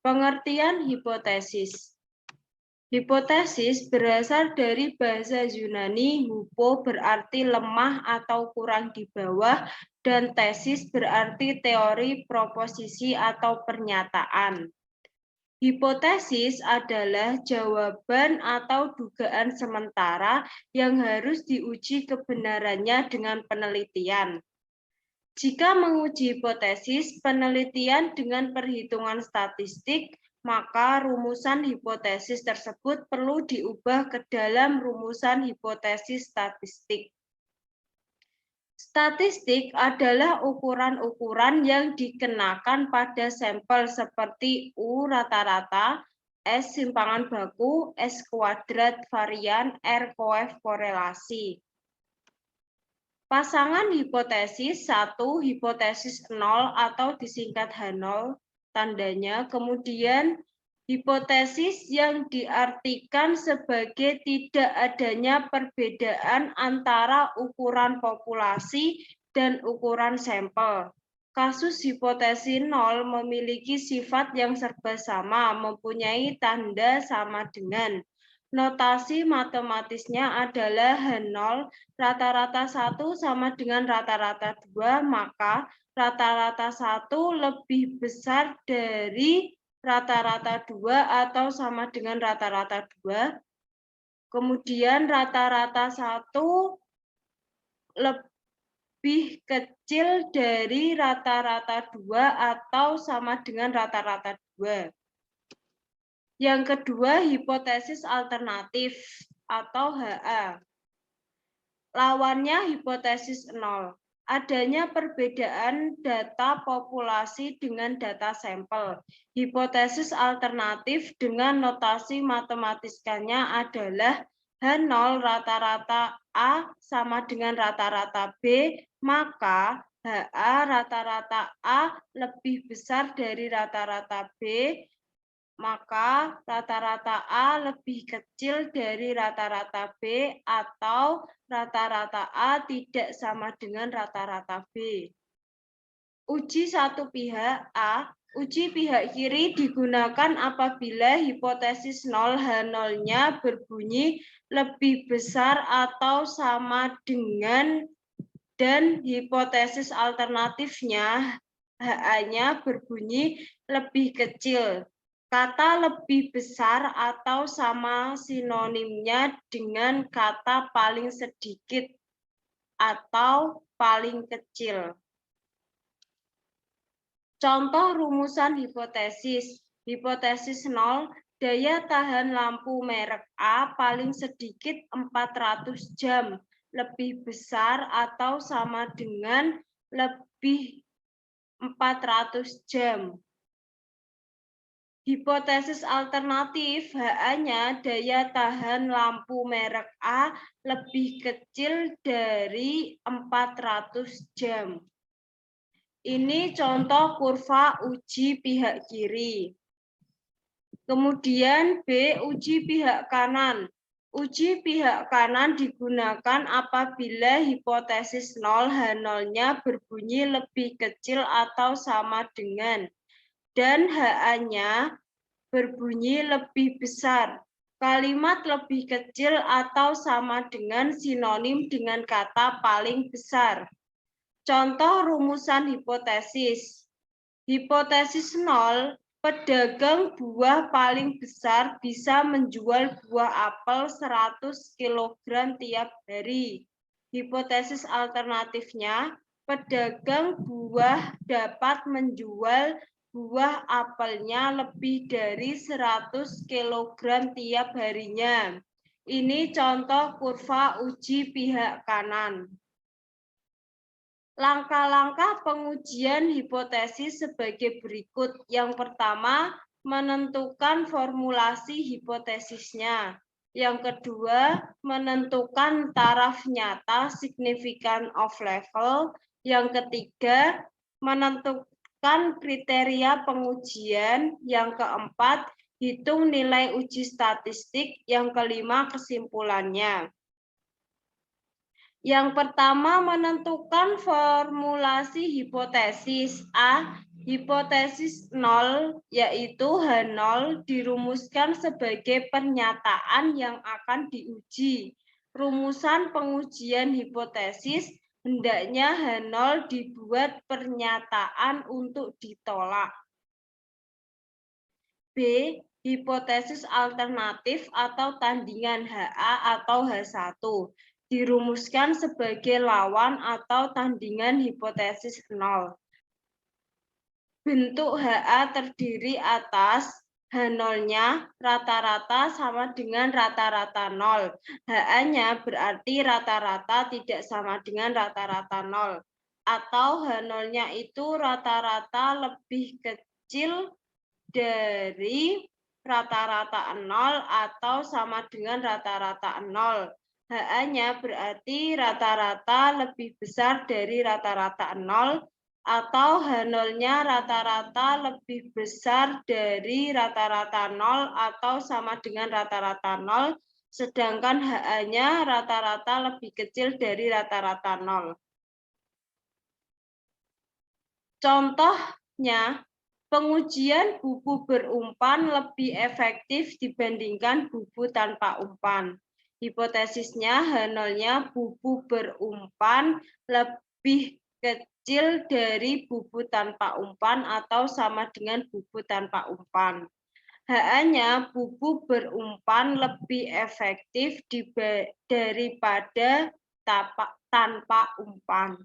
Pengertian hipotesis. Hipotesis berasal dari bahasa Yunani hupo berarti lemah atau kurang di bawah dan tesis berarti teori, proposisi atau pernyataan. Hipotesis adalah jawaban atau dugaan sementara yang harus diuji kebenarannya dengan penelitian. Jika menguji hipotesis penelitian dengan perhitungan statistik, maka rumusan hipotesis tersebut perlu diubah ke dalam rumusan hipotesis statistik. Statistik adalah ukuran-ukuran yang dikenakan pada sampel seperti U rata-rata, S simpangan baku, S kuadrat varian, R koef korelasi. Pasangan hipotesis 1, hipotesis 0 atau disingkat H0 tandanya, kemudian hipotesis yang diartikan sebagai tidak adanya perbedaan antara ukuran populasi dan ukuran sampel. Kasus hipotesis 0 memiliki sifat yang serba sama, mempunyai tanda sama dengan. Notasi matematisnya adalah H0 rata-rata 1 sama dengan rata-rata 2, maka rata-rata 1 lebih besar dari rata-rata 2 atau sama dengan rata-rata 2. Kemudian rata-rata 1 lebih kecil dari rata-rata 2 atau sama dengan rata-rata 2. Yang kedua, hipotesis alternatif atau HA. Lawannya hipotesis 0. Adanya perbedaan data populasi dengan data sampel. Hipotesis alternatif dengan notasi matematiskannya adalah H0 rata-rata A sama dengan rata-rata B, maka HA rata-rata A lebih besar dari rata-rata B, maka rata-rata A lebih kecil dari rata-rata B atau rata-rata A tidak sama dengan rata-rata B. Uji satu pihak A, uji pihak kiri digunakan apabila hipotesis 0 H0-nya berbunyi lebih besar atau sama dengan dan hipotesis alternatifnya HA-nya berbunyi lebih kecil. Kata lebih besar atau sama sinonimnya dengan kata paling sedikit atau paling kecil. Contoh rumusan hipotesis. Hipotesis 0, daya tahan lampu merek A paling sedikit 400 jam, lebih besar atau sama dengan lebih 400 jam. Hipotesis alternatif HA-nya daya tahan lampu merek A lebih kecil dari 400 jam. Ini contoh kurva uji pihak kiri. Kemudian B, uji pihak kanan. Uji pihak kanan digunakan apabila hipotesis 0 H0-nya berbunyi lebih kecil atau sama dengan dan HA-nya berbunyi lebih besar. Kalimat lebih kecil atau sama dengan sinonim dengan kata paling besar. Contoh rumusan hipotesis. Hipotesis 0, pedagang buah paling besar bisa menjual buah apel 100 kg tiap hari. Hipotesis alternatifnya, pedagang buah dapat menjual buah apelnya lebih dari 100 kg tiap harinya. Ini contoh kurva uji pihak kanan. Langkah-langkah pengujian hipotesis sebagai berikut. Yang pertama, menentukan formulasi hipotesisnya. Yang kedua, menentukan taraf nyata signifikan of level. Yang ketiga, menentukan kriteria pengujian. Yang keempat, hitung nilai uji statistik. Yang kelima, kesimpulannya. Yang pertama, menentukan formulasi hipotesis. A. Hipotesis 0, yaitu H0 dirumuskan sebagai pernyataan yang akan diuji. Rumusan pengujian hipotesis hendaknya H0 dibuat pernyataan untuk ditolak. B. Hipotesis alternatif atau tandingan HA atau H1 dirumuskan sebagai lawan atau tandingan hipotesis 0. Bentuk HA terdiri atas H0-nya rata-rata sama dengan rata-rata 0. HA-nya berarti rata-rata tidak sama dengan rata-rata 0. Atau H0-nya itu rata-rata lebih kecil dari rata-rata 0 atau sama dengan rata-rata 0. HA-nya berarti rata-rata lebih besar dari rata-rata 0 atau H0-nya rata-rata lebih besar dari rata-rata 0 atau sama dengan rata-rata 0, sedangkan HA-nya rata-rata lebih kecil dari rata-rata 0. Contohnya, pengujian bubu berumpan lebih efektif dibandingkan bubu tanpa umpan. Hipotesisnya H0-nya bubu berumpan lebih kecil dari bubu tanpa umpan atau sama dengan bubu tanpa umpan. HA-nya bubu berumpan lebih efektif daripada tanpa umpan.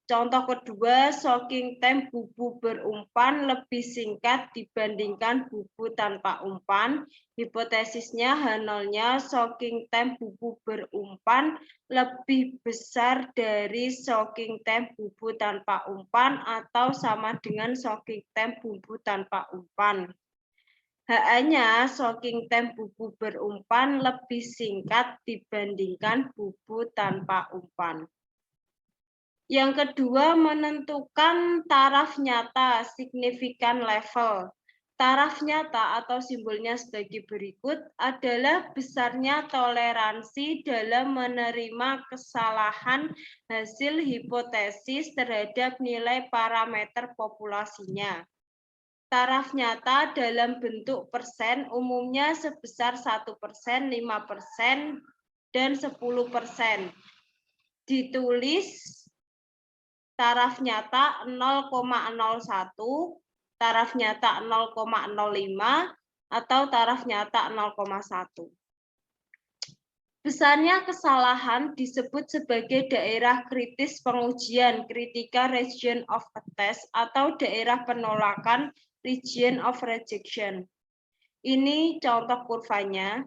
Contoh kedua, soaking time bubu berumpan lebih singkat dibandingkan bubu tanpa umpan. Hipotesisnya H0-nya soaking time bubu berumpan lebih besar dari soaking time bubu tanpa umpan atau sama dengan soaking time bubu tanpa umpan. HA-nya soaking time bubu berumpan lebih singkat dibandingkan bubu tanpa umpan. Yang kedua, menentukan taraf nyata signifikan level. Taraf nyata atau simbolnya sebagai berikut adalah besarnya toleransi dalam menerima kesalahan hasil hipotesis terhadap nilai parameter populasinya. Taraf nyata dalam bentuk persen umumnya sebesar 1%, 5%, dan 10%. Ditulis taraf nyata 0,01, taraf nyata 0,05, atau taraf nyata 0,1. Besarnya kesalahan disebut sebagai daerah kritis pengujian, critical region of a test, atau daerah penolakan, region of rejection. Ini contoh kurvanya.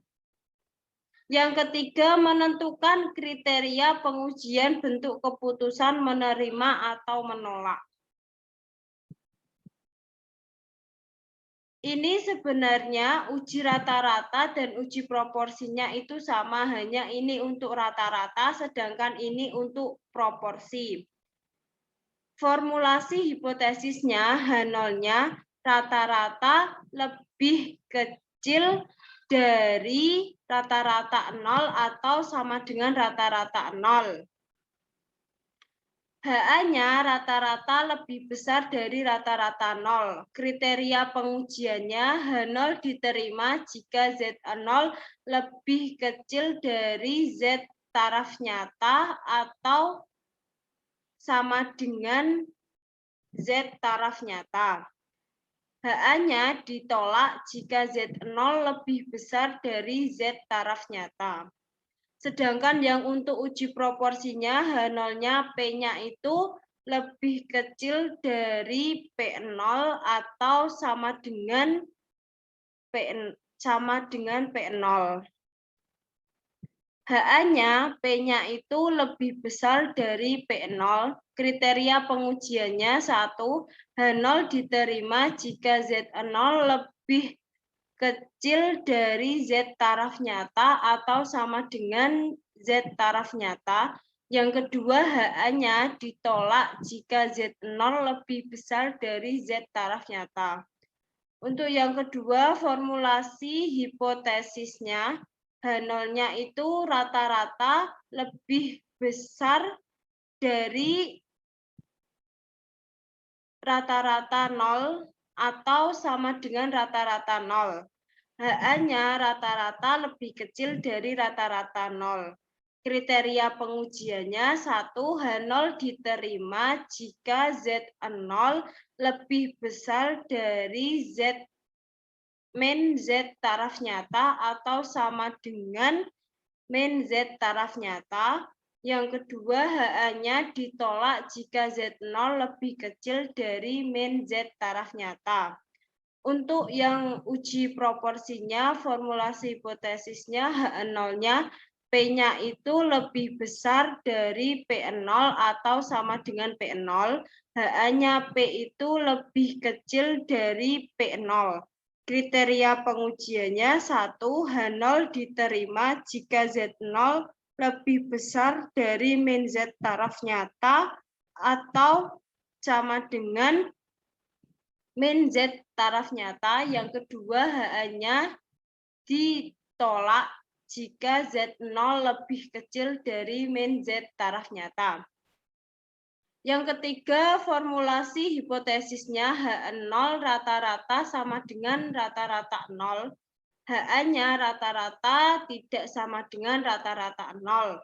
Yang ketiga, menentukan kriteria pengujian bentuk keputusan menerima atau menolak. Ini sebenarnya uji rata-rata dan uji proporsinya itu sama, hanya ini untuk rata-rata, sedangkan ini untuk proporsi. Formulasi hipotesisnya H0-nya rata-rata lebih kecil dari rata-rata 0 atau sama dengan rata-rata 0. HA-nya rata-rata lebih besar dari rata-rata 0. Kriteria pengujiannya H0 diterima jika Z0 lebih kecil dari Z taraf nyata atau sama dengan Z taraf nyata. HA-nya ditolak jika Z0 lebih besar dari Z taraf nyata. Sedangkan yang untuk uji proporsinya H0-nya P-nya itu lebih kecil dari P0 atau sama dengan P0. HA-nya P-nya itu lebih besar dari P0. Kriteria pengujiannya 1, H0 diterima jika Z0 lebih kecil dari Z taraf nyata atau sama dengan Z taraf nyata. Yang kedua, HA-nya ditolak jika Z0 lebih besar dari Z taraf nyata. Untuk yang kedua, formulasi hipotesisnya H0-nya itu rata-rata lebih besar dari rata-rata 0 atau sama dengan rata-rata 0. HA-nya rata-rata lebih kecil dari rata-rata 0. Kriteria pengujiannya 1, H0 diterima jika Z0 lebih besar dari min Z taraf nyata atau sama dengan min Z taraf nyata. Yang kedua, HA-nya ditolak jika Z0 lebih kecil dari min Z taraf nyata. Untuk yang uji proporsinya, formulasi hipotesisnya H0-nya P-nya itu lebih besar dari P0 atau sama dengan P0. HA-nya P itu lebih kecil dari P0. Kriteria pengujiannya 1, H0 diterima jika Z0 lebih besar dari min Z taraf nyata atau sama dengan min Z taraf nyata. Yang kedua, HA-nya ditolak jika Z0 lebih kecil dari min Z taraf nyata. Yang ketiga, formulasi hipotesisnya H0 rata-rata sama dengan rata-rata 0. HA-nya rata-rata tidak sama dengan rata-rata 0.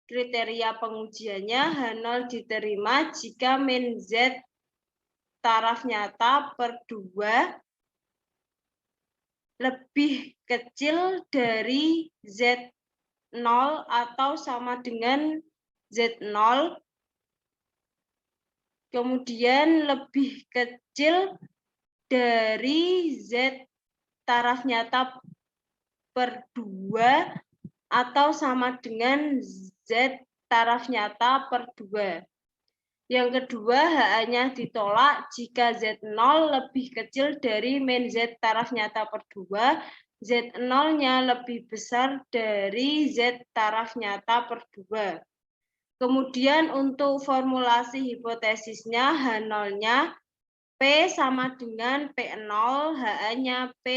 Kriteria pengujiannya H0 diterima jika min Z taraf nyata per 2 lebih kecil dari Z0 atau sama dengan Z0, kemudian lebih kecil dari Z taraf nyata per 2 atau sama dengan Z taraf nyata per 2. Yang kedua, HA-nya ditolak jika Z0 lebih kecil dari min Z taraf nyata per 2, Z0-nya lebih besar dari Z taraf nyata per 2. Kemudian untuk formulasi hipotesisnya, H0-nya P sama dengan P0, HA-nya P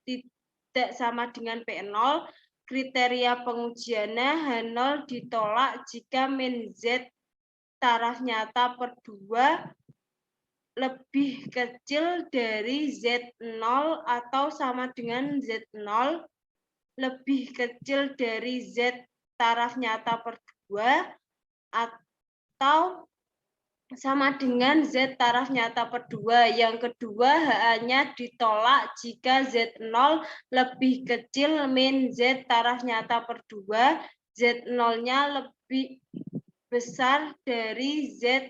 tidak sama dengan P0. Kriteria pengujiannya H0 ditolak jika min Z taraf nyata per 2 lebih kecil dari Z0 atau sama dengan Z0, lebih kecil dari Z taraf nyata per 2 atau sama dengan Z taraf nyata per 2. Yang kedua, HA-nya ditolak jika Z0 lebih kecil min Z taraf nyata per 2, Z0-nya lebih besar dari Z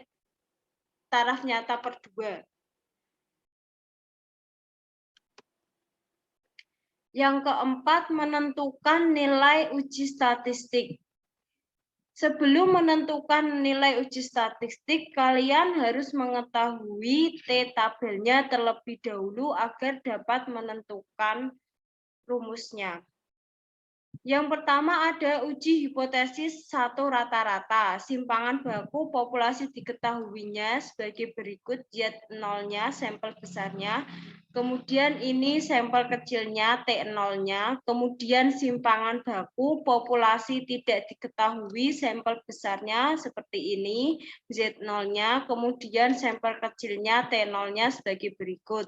taraf nyata per 2. Yang keempat, menentukan nilai uji statistik. Sebelum menentukan nilai uji statistik, kalian harus mengetahui T-tabelnya terlebih dahulu agar dapat menentukan rumusnya. Yang pertama ada uji hipotesis 1 rata-rata. Simpangan baku populasi diketahuinya sebagai berikut, Z0-nya, sampel besarnya. Kemudian ini sampel kecilnya, T0-nya. Kemudian simpangan baku populasi tidak diketahui, sampel besarnya seperti ini, Z0-nya. Kemudian sampel kecilnya, T0-nya sebagai berikut.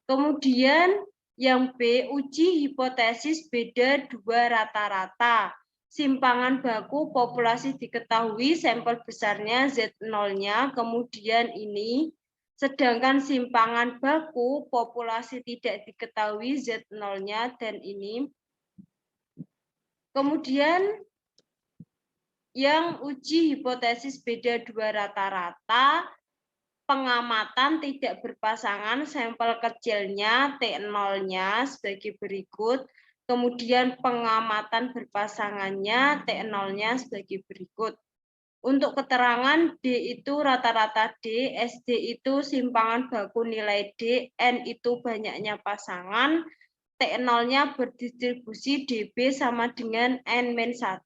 Kemudian yang B, uji hipotesis beda 2 rata-rata. Simpangan baku populasi diketahui, sampel besarnya Z0-nya, kemudian ini. Sedangkan simpangan baku populasi tidak diketahui, Z0-nya, dan ini. Kemudian yang uji hipotesis beda 2 rata-rata, pengamatan tidak berpasangan, sampel kecilnya, T0-nya sebagai berikut. Kemudian pengamatan berpasangannya, T0-nya sebagai berikut. Untuk keterangan D itu rata-rata D, SD itu simpangan baku nilai D, N itu banyaknya pasangan, T0-nya berdistribusi DB sama dengan N-1.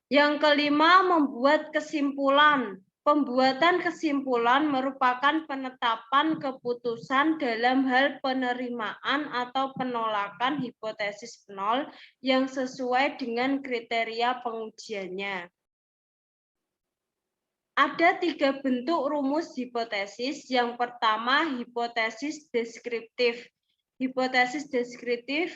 Yang kelima, membuat kesimpulan. Pembuatan kesimpulan merupakan penetapan keputusan dalam hal penerimaan atau penolakan hipotesis nol yang sesuai dengan kriteria pengujiannya. Ada 3 bentuk rumus hipotesis. Yang pertama, hipotesis deskriptif. Hipotesis deskriptif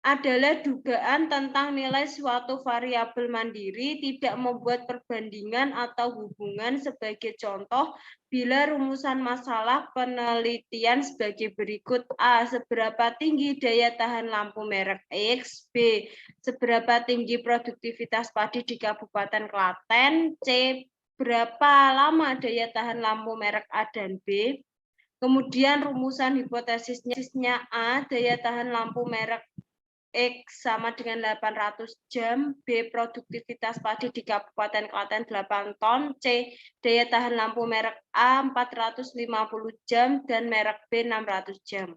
adalah dugaan tentang nilai suatu variabel mandiri tidak membuat perbandingan atau hubungan. Sebagai contoh, bila rumusan masalah penelitian sebagai berikut: A. Seberapa tinggi daya tahan lampu merek X. B. Seberapa tinggi produktivitas padi di Kabupaten Klaten. C. Berapa lama daya tahan lampu merek A dan B. Kemudian rumusan hipotesisnya A. Daya tahan lampu merek X sama dengan 800 jam, B. Produktivitas padi di Kabupaten Klaten 8 ton, C. Daya tahan lampu merek A 450 jam dan merek B 600 jam.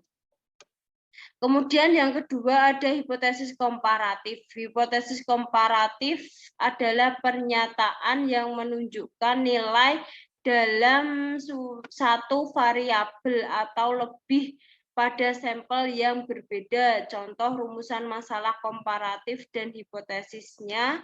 Kemudian yang kedua ada hipotesis komparatif. Hipotesis komparatif adalah pernyataan yang menunjukkan nilai dalam satu variabel atau lebih pada sampel yang berbeda. Contoh rumusan masalah komparatif dan hipotesisnya: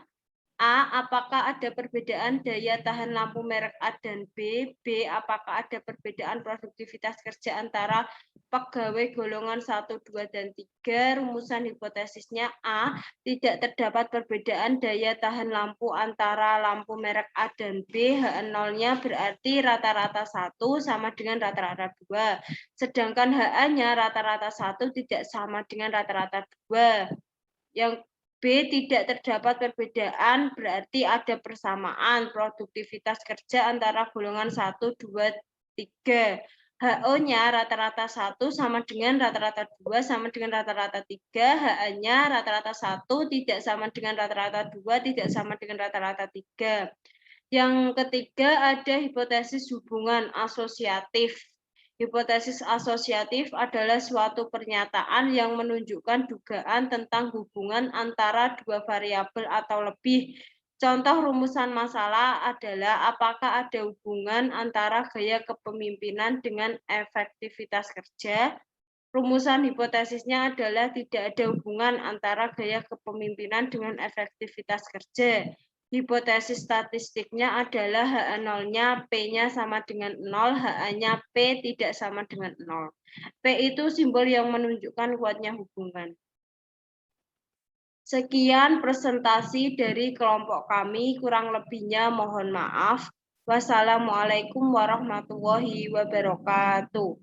A. Apakah ada perbedaan daya tahan lampu merek A dan B? B. Apakah ada perbedaan produktivitas kerja antara pegawai golongan 1, 2, dan 3? Rumusan hipotesisnya: A. Tidak terdapat perbedaan daya tahan lampu antara lampu merek A dan B. HN0-nya berarti rata-rata 1 sama dengan rata-rata 2. Sedangkan HA-nya rata-rata 1 tidak sama dengan rata-rata 2. Yang B. Tidak terdapat perbedaan, berarti ada persamaan produktivitas kerja antara golongan 1, 2, 3. HO-nya rata-rata 1 sama dengan rata-rata 2 sama dengan rata-rata 3. HA-nya rata-rata 1 tidak sama dengan rata-rata 2 tidak sama dengan rata-rata 3. Yang ketiga ada hipotesis hubungan asosiatif. Hipotesis asosiatif adalah suatu pernyataan yang menunjukkan dugaan tentang hubungan antara dua variabel atau lebih. Contoh rumusan masalah adalah apakah ada hubungan antara gaya kepemimpinan dengan efektivitas kerja. Rumusan hipotesisnya adalah tidak ada hubungan antara gaya kepemimpinan dengan efektivitas kerja. Hipotesis statistiknya adalah HA0-nya P-nya sama dengan 0, HA-nya P tidak sama dengan 0. P itu simbol yang menunjukkan kuatnya hubungan. Sekian presentasi dari kelompok kami, kurang lebihnya mohon maaf. Wassalamualaikum warahmatullahi wabarakatuh.